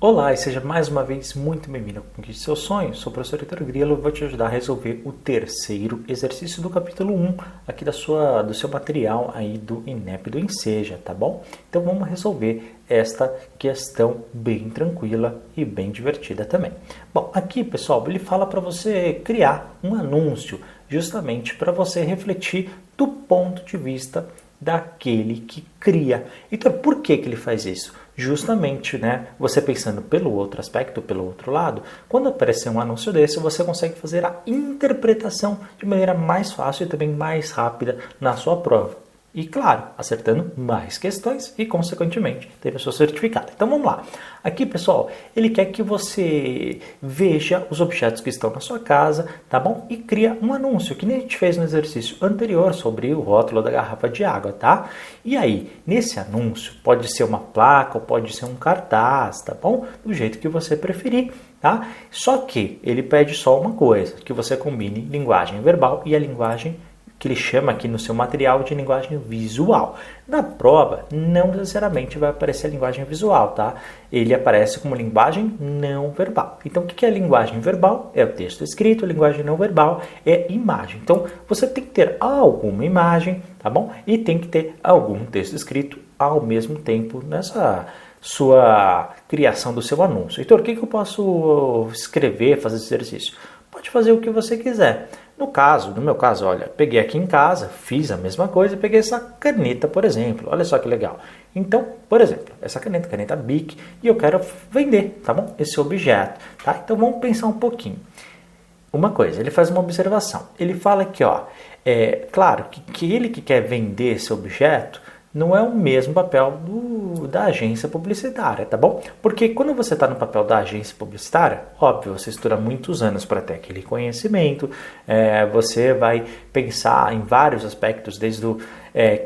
Olá e seja mais uma vez muito bem-vindo ao Conquiste Seu Sonho. Sou o professor Heitor Grilo e vou te ajudar a resolver o terceiro exercício do capítulo 1 aqui do seu material aí do INEP do Enseja, tá bom? Então vamos resolver esta questão bem tranquila e bem divertida também. Bom, aqui pessoal, ele fala para você criar um anúncio justamente para você refletir do ponto de vista daquele que cria. Então, por que ele faz isso? Justamente, você pensando pelo outro aspecto, pelo outro lado, quando aparecer um anúncio desse, você consegue fazer a interpretação de maneira mais fácil e também mais rápida na sua prova. E, claro, acertando mais questões e, consequentemente, tendo o seu certificado. Então, vamos lá. Aqui, pessoal, ele quer que você veja os objetos que estão na sua casa, tá bom? E cria um anúncio, que nem a gente fez no exercício anterior sobre o rótulo da garrafa de água, tá? E aí, nesse anúncio, pode ser uma placa ou pode ser um cartaz, tá bom? Do jeito que você preferir, tá? Só que ele pede só uma coisa, que você combine linguagem verbal e a linguagem que ele chama aqui no seu material de linguagem visual. Na prova, não necessariamente vai aparecer a linguagem visual, tá? Ele aparece como linguagem não verbal. Então, o que é linguagem verbal? É o texto escrito, a linguagem não verbal é imagem. Então, você tem que ter alguma imagem, tá bom? E tem que ter algum texto escrito ao mesmo tempo nessa sua criação do seu anúncio. Heitor, o que eu posso escrever, fazer esse exercício? Pode fazer o que você quiser. No meu caso, olha, peguei aqui em casa, fiz a mesma coisa e peguei essa caneta, por exemplo. Olha só que legal. Então, por exemplo, essa caneta Bic, e eu quero vender, tá bom? Esse objeto, tá? Então, vamos pensar um pouquinho. Uma coisa, ele faz uma observação. Ele fala aqui, ó, claro, que ele que quer vender esse objeto não é o mesmo papel da agência publicitária, tá bom? Porque quando você está no papel da agência publicitária, óbvio, você estuda muitos anos para ter aquele conhecimento, você vai pensar em vários aspectos, desde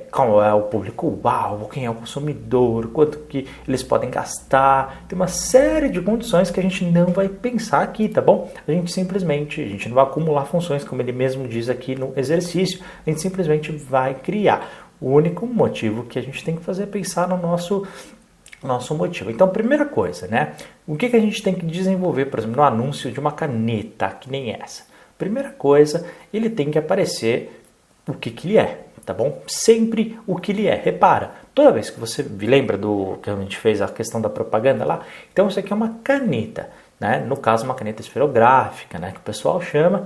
qual é o público-alvo, quem é o consumidor, quanto que eles podem gastar, tem uma série de condições que a gente não vai pensar aqui, tá bom? A gente não vai acumular funções, como ele mesmo diz aqui no exercício, a gente simplesmente vai criar. O único motivo que a gente tem que fazer é pensar no nosso motivo. Então, primeira coisa, o que a gente tem que desenvolver, por exemplo, no anúncio de uma caneta, que nem essa? Primeira coisa, ele tem que aparecer o que ele é, tá bom? Sempre o que ele é. Repara, toda vez que você lembra do que a gente fez a questão da propaganda lá, então isso aqui é uma caneta. No caso, uma caneta esferográfica, que o pessoal chama,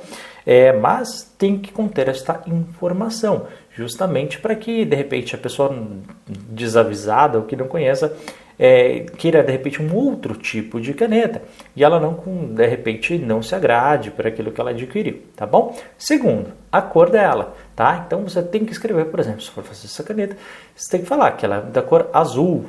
mas tem que conter esta informação, justamente para que, de repente, a pessoa desavisada ou que não conheça, queira, de repente, um outro tipo de caneta e ela de repente, não se agrade por aquilo que ela adquiriu, tá bom? Segundo, a cor dela, tá? Então, você tem que escrever, por exemplo, se for fazer essa caneta, você tem que falar que ela é da cor azul,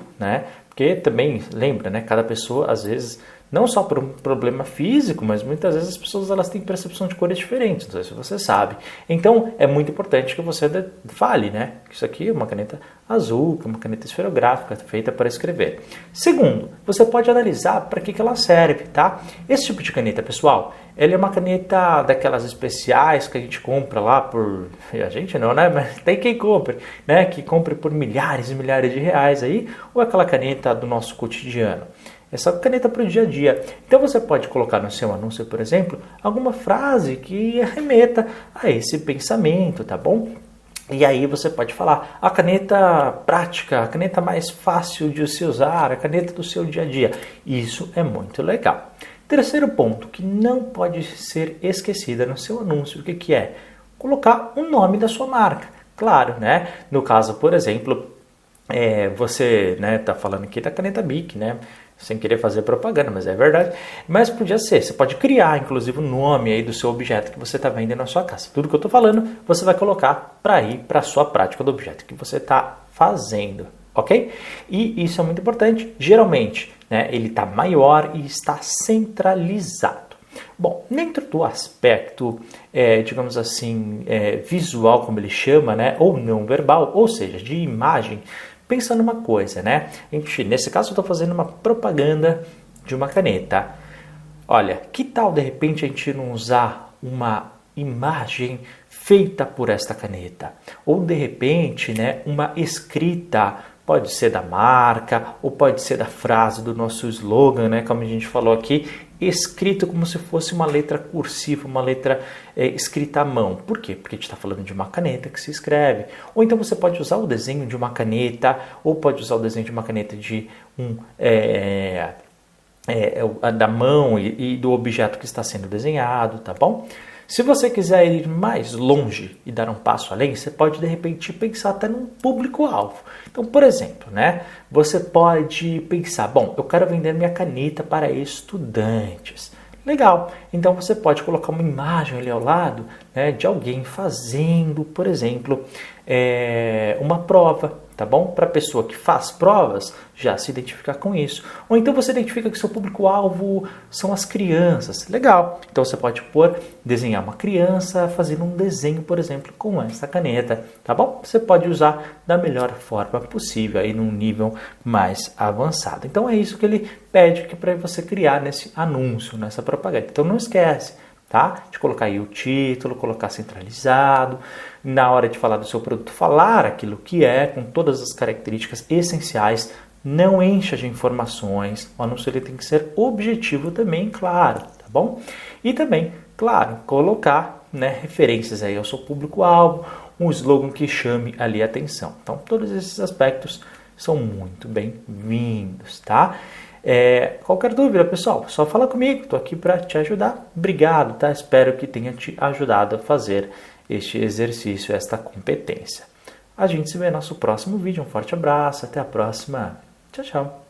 Porque também, lembra, cada pessoa, às vezes, não só por um problema físico, mas muitas vezes as pessoas elas têm percepção de cores diferentes, não sei se você sabe. Então, é muito importante que você fale, que isso aqui é uma caneta azul, que é uma caneta esferográfica feita para escrever. Segundo, você pode analisar para que ela serve, tá? Esse tipo de caneta, pessoal, ela é uma caneta daquelas especiais que a gente compra lá por... A gente não, Mas tem quem compre, Que compre por milhares e milhares de reais aí, ou aquela caneta do nosso cotidiano. Essa caneta para o dia a dia. Então você pode colocar no seu anúncio, por exemplo, alguma frase que remeta a esse pensamento, tá bom? E aí você pode falar a caneta prática, a caneta mais fácil de se usar, a caneta do seu dia a dia. Isso é muito legal. Terceiro ponto que não pode ser esquecida no seu anúncio, o que é? Colocar o nome da sua marca. Claro, No caso, por exemplo, você está falando aqui da caneta Bic, sem querer fazer propaganda, mas é verdade. Mas podia ser, você pode criar, inclusive, o nome aí do seu objeto que você está vendendo na sua casa. Tudo que eu estou falando, você vai colocar para ir para a sua prática do objeto que você está fazendo, ok? E isso é muito importante. Geralmente, ele está maior e está centralizado. Bom, dentro do aspecto, digamos assim, visual, como ele chama, ou não verbal, ou seja, de imagem, pensa numa coisa, nesse caso eu estou fazendo uma propaganda de uma caneta. Olha, que tal de repente a gente não usar uma imagem feita por esta caneta? Ou de repente, uma escrita Pode ser da marca, ou pode ser da frase do nosso slogan, né? Como a gente falou aqui, escrito como se fosse uma letra cursiva, uma letra escrita à mão. Por quê? Porque a gente está falando de uma caneta que se escreve. Ou então você pode usar o desenho de uma caneta, ou pode usar o desenho de uma caneta de da mão e do objeto que está sendo desenhado, tá bom? Se você quiser ir mais longe e dar um passo além, você pode de repente pensar até num público-alvo. Então, por exemplo, né, você pode pensar, bom, eu quero vender minha caneta para estudantes. Legal, então você pode colocar uma imagem ali ao lado, né, de alguém fazendo, por exemplo, uma prova, tá bom? Para a pessoa que faz provas, já se identificar com isso. Ou então você identifica que seu público-alvo são as crianças. Legal, então você pode desenhar uma criança fazendo um desenho, por exemplo, com essa caneta, tá bom? Você pode usar da melhor forma possível, aí num nível mais avançado. Então é isso que ele pede que para você criar nesse anúncio, nessa propaganda. Então não esquece, tá? De colocar aí o título, colocar centralizado, na hora de falar do seu produto, falar aquilo que é, com todas as características essenciais, não encha de informações, o anúncio ele tem que ser objetivo também, claro, tá bom? E também, claro, colocar, né, referências aí ao seu público-alvo, um slogan que chame ali a atenção. Então, todos esses aspectos são muito bem-vindos, tá? Qualquer dúvida, pessoal, só fala comigo, estou aqui para te ajudar. Obrigado, tá? Espero que tenha te ajudado a fazer este exercício, esta competência. A gente se vê no nosso próximo vídeo. Um forte abraço, até a próxima. Tchau, tchau.